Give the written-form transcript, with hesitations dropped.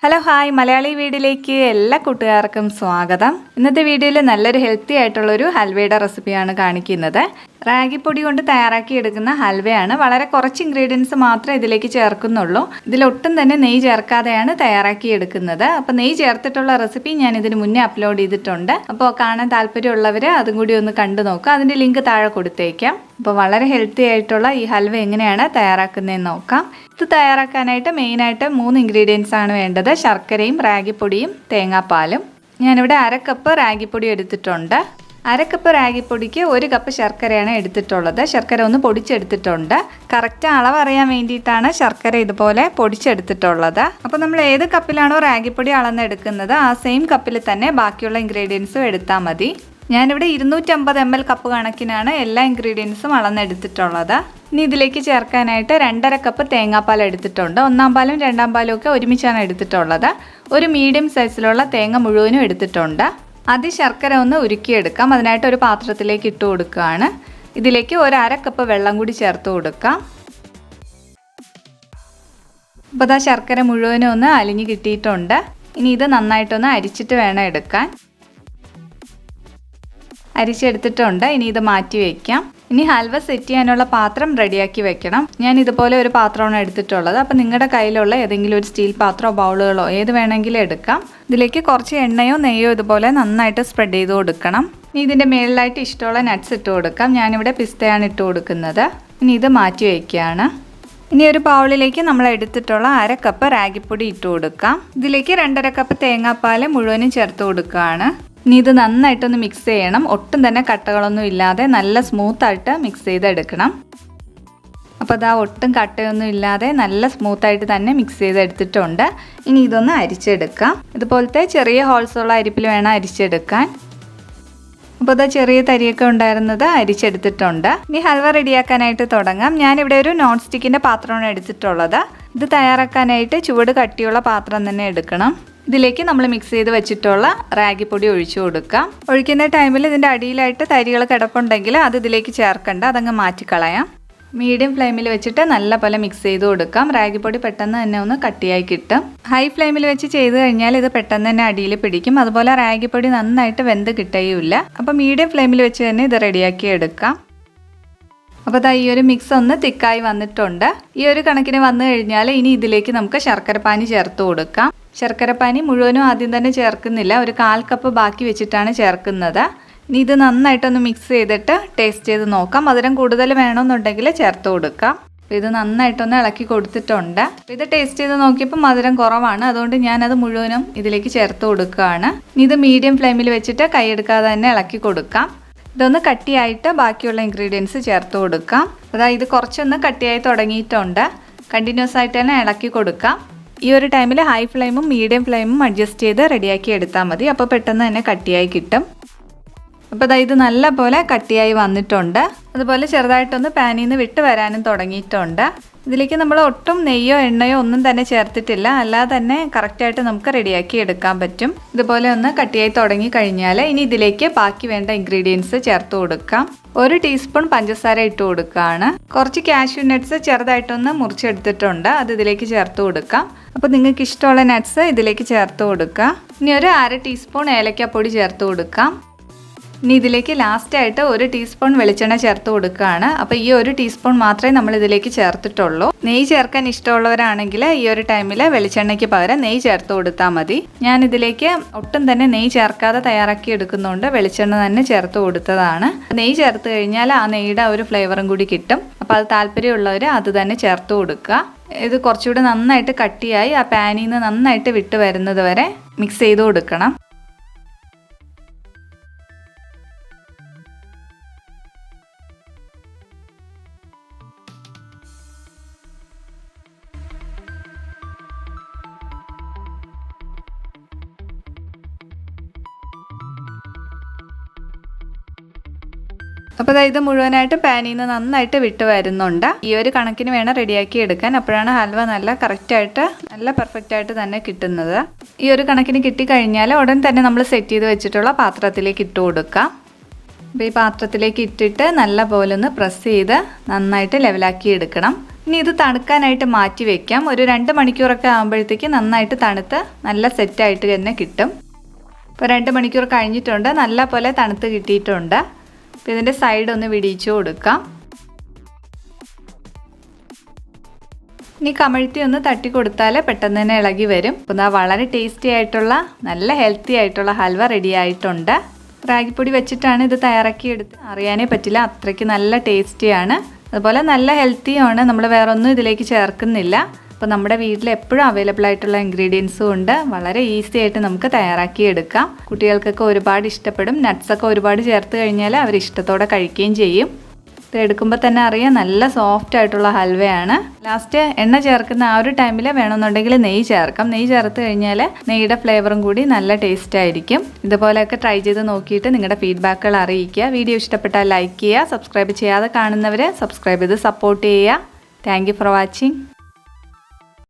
Hello hi Malayali വീഡിയോയിലേക്ക് എല്ലാ കൂട്ടുകാർക്കും സ്വാഗതം. ഇന്നത്തെ വീഡിയോയിൽ നല്ലൊരു ഹെൽത്തി ആയിട്ടുള്ളൊരു ഹൽവയുടെ റെസിപ്പിയാണ് കാണിക്കുന്നത്. റാഗിപ്പൊടി കൊണ്ട് തയ്യാറാക്കി എടുക്കുന്ന ഹൽവയാണ്. വളരെ കുറച്ച് ഇൻഗ്രീഡിയൻസ് മാത്രമേ ഇതിലേക്ക് ചേർക്കുന്നുള്ളൂ. ഇതിലൊട്ടും തന്നെ നെയ്യ് ചേർക്കാതെയാണ് തയ്യാറാക്കി എടുക്കുന്നത്. അപ്പോൾ നെയ്യ് ചേർത്തിട്ടുള്ള റെസിപ്പി ഞാൻ ഇതിന് മുന്നേ അപ്ലോഡ് ചെയ്തിട്ടുണ്ട്. അപ്പോൾ കാണാൻ താല്പര്യമുള്ളവർ അതും കൂടി ഒന്ന് കണ്ടു നോക്കുക. അതിൻ്റെ ലിങ്ക് താഴെ കൊടുത്തേക്കാം. അപ്പോൾ വളരെ ഹെൽത്തി ആയിട്ടുള്ള ഈ ഹൽവ എങ്ങനെയാണ് തയ്യാറാക്കുന്നതെന്ന് നോക്കാം. ഇത് തയ്യാറാക്കാനായിട്ട് മെയിനായിട്ട് 3 ഇൻഗ്രീഡിയൻസ് ആണ് വേണ്ടത്: ശർക്കരയും റാഗിപ്പൊടിയും തേങ്ങാപ്പാലും. ഞാനിവിടെ 1/2 കപ്പ് റാഗിപ്പൊടി എടുത്തിട്ടുണ്ട്. 1/2 കപ്പ് റാഗിപ്പൊടിക്ക് 1 കപ്പ് ശർക്കരയാണ് എടുത്തിട്ടുള്ളത്. ശർക്കര ഒന്ന് പൊടിച്ചെടുത്തിട്ടുണ്ട്. കറക്റ്റ് അളവ് അറിയാൻ വേണ്ടിയിട്ടാണ് ശർക്കര ഇതുപോലെ പൊടിച്ചെടുത്തിട്ടുള്ളത്. അപ്പോൾ നമ്മൾ ഏത് കപ്പിലാണോ റാഗിപ്പൊടി അളന്നെടുക്കുന്നത് ആ സെയിം കപ്പിൽ തന്നെ ബാക്കിയുള്ള ഇൻഗ്രീഡിയൻസും എടുത്താൽ മതി. ഞാനിവിടെ 250 ml കപ്പ് കണക്കിനാണ് എല്ലാ ഇൻഗ്രീഡിയൻസും അളന്നെടുത്തിട്ടുള്ളത്. ഇനി ഇതിലേക്ക് ചേർക്കാനായിട്ട് 2.5 കപ്പ് തേങ്ങാപ്പാൽ എടുത്തിട്ടുണ്ട്. 1-ാം പാലും 2-ാം പാലും ഒക്കെ ഒരുമിച്ചാണ് എടുത്തിട്ടുള്ളത്. ഒരു മീഡിയം സൈസിലുള്ള തേങ്ങ മുഴുവനും എടുത്തിട്ടുണ്ട്. ആദ്യം ശർക്കര ഒന്ന് ഉരുക്കിയെടുക്കാം. അതിനായിട്ട് ഒരു പാത്രത്തിലേക്ക് ഇട്ട് കൊടുക്കുകയാണ്. ഇതിലേക്ക് 1/2 കപ്പ് വെള്ളം കൂടി ചേർത്ത് കൊടുക്കാം. അപ്പോൾ ഇതാ ശർക്കര മുഴുവനും ഒന്ന് അലിഞ്ഞ് കിട്ടിയിട്ടുണ്ട്. ഇനി ഇത് നന്നായിട്ടൊന്ന് അരിച്ചിട്ട് വേണം എടുക്കാൻ. അരിച്ചെടുത്തിട്ടുണ്ട്. ഇനി ഇത് മാറ്റി വയ്ക്കാം. ഇനി ഹൽവ സെറ്റ് ചെയ്യാനുള്ള പാത്രം റെഡിയാക്കി വെക്കണം. ഞാൻ ഇതുപോലെ ഒരു പാത്രമാണ് എടുത്തിട്ടുള്ളത്. അപ്പോൾ നിങ്ങളുടെ കയ്യിലുള്ള ഏതെങ്കിലും ഒരു സ്റ്റീൽ പാത്രമോ ബൗളുകളോ ഏത് വേണമെങ്കിലും എടുക്കാം. ഇതിലേക്ക് കുറച്ച് എണ്ണയോ നെയ്യോ ഇതുപോലെ നന്നായിട്ട് സ്പ്രെഡ് ചെയ്ത് കൊടുക്കണം. ഇനി ഇതിൻ്റെ മേളിലായിട്ട് ഇഷ്ടമുള്ള നട്ട്സ് ഇട്ട് കൊടുക്കാം. ഞാനിവിടെ പിസ്തയാണ് ഇട്ട് കൊടുക്കുന്നത്. ഇനി ഇത് മാറ്റി വയ്ക്കുകയാണ്. ഇനി ഒരു ബൗളിലേക്ക് നമ്മൾ എടുത്തിട്ടുള്ള 1/2 കപ്പ് റാഗിപ്പൊടി ഇട്ട് കൊടുക്കാം. ഇതിലേക്ക് 2.5 കപ്പ് തേങ്ങാപ്പാൽ മുഴുവനും ചേർത്ത് കൊടുക്കുകയാണ്. ഇനി ഇത് നന്നായിട്ടൊന്ന് മിക്സ് ചെയ്യണം. ഒട്ടും തന്നെ കട്ടകളൊന്നും ഇല്ലാതെ നല്ല സ്മൂത്തായിട്ട് മിക്സ് ചെയ്തെടുക്കണം. അപ്പോൾ അതാ ഒട്ടും കട്ടയൊന്നും ഇല്ലാതെ നല്ല സ്മൂത്തായിട്ട് തന്നെ മിക്സ് ചെയ്തെടുത്തിട്ടുണ്ട്. ഇനി ഇതൊന്ന് അരിച്ചെടുക്കാം. ഇതുപോലത്തെ ചെറിയ ഹോൾസുള്ള അരിപ്പിൽ വേണം അരിച്ചെടുക്കാൻ. അപ്പോൾ ഇതാ ചെറിയ തരിയൊക്കെ ഉണ്ടായിരുന്നത് അരിച്ചെടുത്തിട്ടുണ്ട്. ഇനി ഹൽവ റെഡിയാക്കാനായിട്ട് തുടങ്ങാം. ഞാനിവിടെ ഒരു നോൺ സ്റ്റിക്കിൻ്റെ പാത്രമാണ് എടുത്തിട്ടുള്ളത്. ഇത് തയ്യാറാക്കാനായിട്ട് ചുവട് കട്ടിയുള്ള പാത്രം തന്നെ എടുക്കണം. ഇതിലേക്ക് നമ്മൾ മിക്സ് ചെയ്ത് വെച്ചിട്ടുള്ള റാഗിപ്പൊടി ഒഴിച്ചു കൊടുക്കാം. ഒഴിക്കുന്ന ടൈമിൽ ഇതിൻ്റെ അടിയിലായിട്ട് തരികൾ കിടപ്പുണ്ടെങ്കിൽ അത് ഇതിലേക്ക് ചേർക്കണ്ട, അതങ്ങ് മാറ്റിക്കളയാം. മീഡിയം ഫ്ലെയിമിൽ വെച്ചിട്ട് നല്ലപോലെ മിക്സ് ചെയ്ത് കൊടുക്കാം. റാഗിപ്പൊടി പെട്ടെന്ന് തന്നെ ഒന്ന് കട്ടിയായി കിട്ടും. ഹൈ ഫ്ലെയിമിൽ വെച്ച് ചെയ്ത് കഴിഞ്ഞാൽ ഇത് പെട്ടെന്ന് തന്നെ അടിയിൽ പിടിക്കും. അതുപോലെ റാഗിപ്പൊടി നന്നായിട്ട് വെന്ത് കിട്ടുകയില്ല. അപ്പോൾ മീഡിയം ഫ്ലെയിമിൽ വെച്ച് തന്നെ ഇത് റെഡിയാക്കി എടുക്കാം. അപ്പോൾ ഈ ഒരു മിക്സ് ഒന്ന് തിക്കായി വന്നിട്ടുണ്ട്. ഈ ഒരു കണക്കിന് വന്നു കഴിഞ്ഞാൽ ഇനി ഇതിലേക്ക് നമുക്ക് ശർക്കരപ്പാനി ചേർത്ത് കൊടുക്കാം. ശർക്കരപ്പാനി മുഴുവനും ആദ്യം തന്നെ ചേർക്കുന്നില്ല. ഒരു 1/4 കപ്പ് ബാക്കി വെച്ചിട്ടാണ് ചേർക്കുന്നത്. ഇനി ഇത് നന്നായിട്ടൊന്ന് മിക്സ് ചെയ്തിട്ട് ടേസ്റ്റ് ചെയ്ത് നോക്കാം. മധുരം കൂടുതൽ വേണമെന്നുണ്ടെങ്കിൽ ചേർത്ത് കൊടുക്കാം. അപ്പോൾ ഇത് നന്നായിട്ടൊന്ന് ഇളക്കി കൊടുത്തിട്ടുണ്ട്. ഇത് ടേസ്റ്റ് ചെയ്ത് നോക്കിയപ്പോൾ മധുരം കുറവാണ്. അതുകൊണ്ട് ഞാനത് മുഴുവനും ഇതിലേക്ക് ചേർത്ത് കൊടുക്കുകയാണ്. ഇനി ഇത് മീഡിയം ഫ്ലെയിമിൽ വെച്ചിട്ട് കൈയെടുക്കാതെ തന്നെ ഇളക്കി കൊടുക്കാം. ഇതൊന്ന് കട്ടിയായിട്ട് ബാക്കിയുള്ള ഇൻഗ്രീഡിയൻസ് ചേർത്ത് കൊടുക്കാം. അതായത് ഇത് കുറച്ചൊന്ന് കട്ടിയായി തുടങ്ങിയിട്ടുണ്ട്. കണ്ടിന്യൂസ് ആയിട്ട് തന്നെ ഇളക്കി കൊടുക്കാം. ഈ ഒരു ടൈമിൽ ഹൈ ഫ്ലെയിമും മീഡിയം ഫ്ലെയിമും അഡ്ജസ്റ്റ് ചെയ്ത് റെഡിയാക്കി എടുത്താൽ മതി. അപ്പോൾ പെട്ടെന്ന് തന്നെ കട്ടിയായി കിട്ടും. അപ്പോൾ ഇത് നല്ല പോലെ കട്ടിയായി വന്നിട്ടുണ്ട്. അതുപോലെ ചെറുതായിട്ടൊന്ന് പാനിൽ നിന്ന് വിട്ട് വരാനും തുടങ്ങിയിട്ടുണ്ട്. ഇതിലേക്ക് നമ്മൾ ഒട്ടും നെയ്യോ എണ്ണയോ ഒന്നും തന്നെ ചേർത്തിട്ടില്ല. അല്ലാതെ തന്നെ കറക്റ്റായിട്ട് നമുക്ക് റെഡിയാക്കി എടുക്കാൻ പറ്റും. ഇതുപോലെ ഒന്ന് കട്ടിയായി തുടങ്ങി കഴിഞ്ഞാൽ ഇനി ഇതിലേക്ക് ബാക്കി വേണ്ട ഇൻഗ്രീഡിയൻസ് ചേർത്ത് കൊടുക്കാം. 1 ടീസ്പൂൺ പഞ്ചസാര ഇട്ട് കൊടുക്കുകയാണ്. കുറച്ച് കാഷ്യൂ നട്ട്സ് ചെറുതായിട്ടൊന്ന് മുറിച്ചെടുത്തിട്ടുണ്ട്. അത് ഇതിലേക്ക് ചേർത്ത് കൊടുക്കാം. അപ്പോൾ നിങ്ങൾക്ക് ഇഷ്ടമുള്ള നട്ട്സ് ഇതിലേക്ക് ചേർത്ത് കൊടുക്കുക. ഇനി ഒരു 1/2 ടീസ്പൂൺ ഏലക്കാപ്പൊടി ചേർത്ത് കൊടുക്കാം. ഇനി ഇതിലേക്ക് ലാസ്റ്റായിട്ട് 1 ടീസ്പൂൺ വെളിച്ചെണ്ണ ചേർത്ത് കൊടുക്കുകയാണ്. അപ്പോൾ ഈ 1 ടീസ്പൂൺ മാത്രമേ നമ്മൾ ഇതിലേക്ക് ചേർത്തിട്ടുള്ളൂ. നെയ്യ് ചേർക്കാൻ ഇഷ്ടമുള്ളവരാണെങ്കിൽ ഈ ഒരു ടൈമിൽ വെളിച്ചെണ്ണയ്ക്ക് പകരം നെയ്യ് ചേർത്ത് കൊടുത്താൽ മതി. ഞാൻ ഇതിലേക്ക് ഒട്ടും തന്നെ നെയ്യ് ചേർക്കാതെ തയ്യാറാക്കി എടുക്കുന്നുണ്ട്. വെളിച്ചെണ്ണ തന്നെ ചേർത്ത് കൊടുത്തതാണ്. നെയ്യ് ചേർത്ത് കഴിഞ്ഞാൽ ആ നെയ്യുടെ ഒരു ഫ്ലേവറും കൂടി കിട്ടും. അപ്പോൾ അത് താല്പര്യമുള്ളവർ അത് തന്നെ ചേർത്ത് കൊടുക്കുക. ഇത് കുറച്ചുകൂടി നന്നായിട്ട് കട്ടിയായി ആ പാനിൽ നിന്ന് നന്നായിട്ട് വിട്ട് വരുന്നത് വരെ മിക്സ് ചെയ്ത് കൊടുക്കണം. അപ്പോൾ ഇത് മുഴുവനായിട്ട് പാനിൽ നിന്ന് നന്നായിട്ട് വിട്ട് വരുന്നുണ്ട്. ഈ ഒരു കണക്കിന് വേണം റെഡിയാക്കി എടുക്കാൻ. അപ്പോഴാണ് ഹൽവ നല്ല കറക്റ്റായിട്ട് നല്ല പെർഫെക്റ്റായിട്ട് തന്നെ കിട്ടുന്നത്. ഈ ഒരു കണക്കിന് കിട്ടിക്കഴിഞ്ഞാൽ ഉടൻ തന്നെ നമ്മൾ സെറ്റ് ചെയ്ത് വെച്ചിട്ടുള്ള പാത്രത്തിലേക്ക് ഇട്ട് കൊടുക്കാം. അപ്പോൾ ഈ പാത്രത്തിലേക്ക് ഇട്ടിട്ട് നല്ല പോലെ ഒന്ന് പ്രസ് ചെയ്ത് നന്നായിട്ട് ലെവലാക്കി എടുക്കണം. ഇനി ഇത് തണുക്കാനായിട്ട് മാറ്റി വെക്കാം. ഒരു 2 മണിക്കൂറൊക്കെ ആകുമ്പോഴത്തേക്ക് നന്നായിട്ട് തണുത്ത് നല്ല സെറ്റായിട്ട് തന്നെ കിട്ടും. ഇപ്പോൾ 2 മണിക്കൂർ കഴിഞ്ഞിട്ടുണ്ട്. നല്ല പോലെ തണുത്ത് കിട്ടിയിട്ടുണ്ട്. അപ്പോൾ ഇതിൻ്റെ സൈഡ് ഒന്ന് വിടിയിച്ചു കൊടുക്കാം. ഇനി കമഴ്ത്തി ഒന്ന് തട്ടി കൊടുത്താൽ പെട്ടെന്ന് തന്നെ ഇളകി വരും. അപ്പോൾ വളരെ ടേസ്റ്റി ആയിട്ടുള്ള നല്ല ഹെൽത്തി ആയിട്ടുള്ള ഹൽവ റെഡി ആയിട്ടുണ്ട്. റാഗിപ്പൊടി വെച്ചിട്ടാണ് ഇത് തയ്യാറാക്കിയെടുത്ത് അറിയാനേ പറ്റില്ല, അത്രയ്ക്ക് നല്ല ടേസ്റ്റിയാണ്. അതുപോലെ നല്ല ഹെൽത്തിയാണ്. നമ്മൾ വേറെ ഒന്നും ഇതിലേക്ക് ചേർക്കുന്നില്ല. അപ്പോൾ നമ്മുടെ വീട്ടിൽ എപ്പോഴും അവൈലബിൾ ആയിട്ടുള്ള ഇൻഗ്രീഡിയൻസും ഉണ്ട്. വളരെ ഈസി ആയിട്ട് നമുക്ക് തയ്യാറാക്കിയെടുക്കാം. കുട്ടികൾക്കൊക്കെ ഒരുപാട് ഇഷ്ടപ്പെടും. നട്ട്സൊക്കെ ഒരുപാട് ചേർത്ത് കഴിഞ്ഞാൽ അവർ ഇഷ്ടത്തോടെ കഴിക്കുകയും ചെയ്യും. ഇത് എടുക്കുമ്പോൾ തന്നെ അറിയാം നല്ല സോഫ്റ്റ് ആയിട്ടുള്ള ഹൽവയാണ്. ലാസ്റ്റ് എണ്ണ ചേർക്കുന്ന ആ ഒരു ടൈമിൽ വേണമെന്നുണ്ടെങ്കിൽ നെയ്യ് ചേർക്കാം. നെയ്യ് ചേർത്ത് കഴിഞ്ഞാൽ നെയ്യുടെ ഫ്ലേവറും കൂടി നല്ല ടേസ്റ്റ് ആയിരിക്കും. ഇതുപോലെയൊക്കെ ട്രൈ ചെയ്ത് നോക്കിയിട്ട് നിങ്ങളുടെ ഫീഡ്ബാക്കുകൾ അറിയിക്കുക. വീഡിയോ ഇഷ്ടപ്പെട്ടാൽ ലൈക്ക് ചെയ്യുക. സബ്സ്ക്രൈബ് ചെയ്യാതെ കാണുന്നവർ സബ്സ്ക്രൈബ് ചെയ്ത് സപ്പോർട്ട് ചെയ്യുക. Thank you for watching.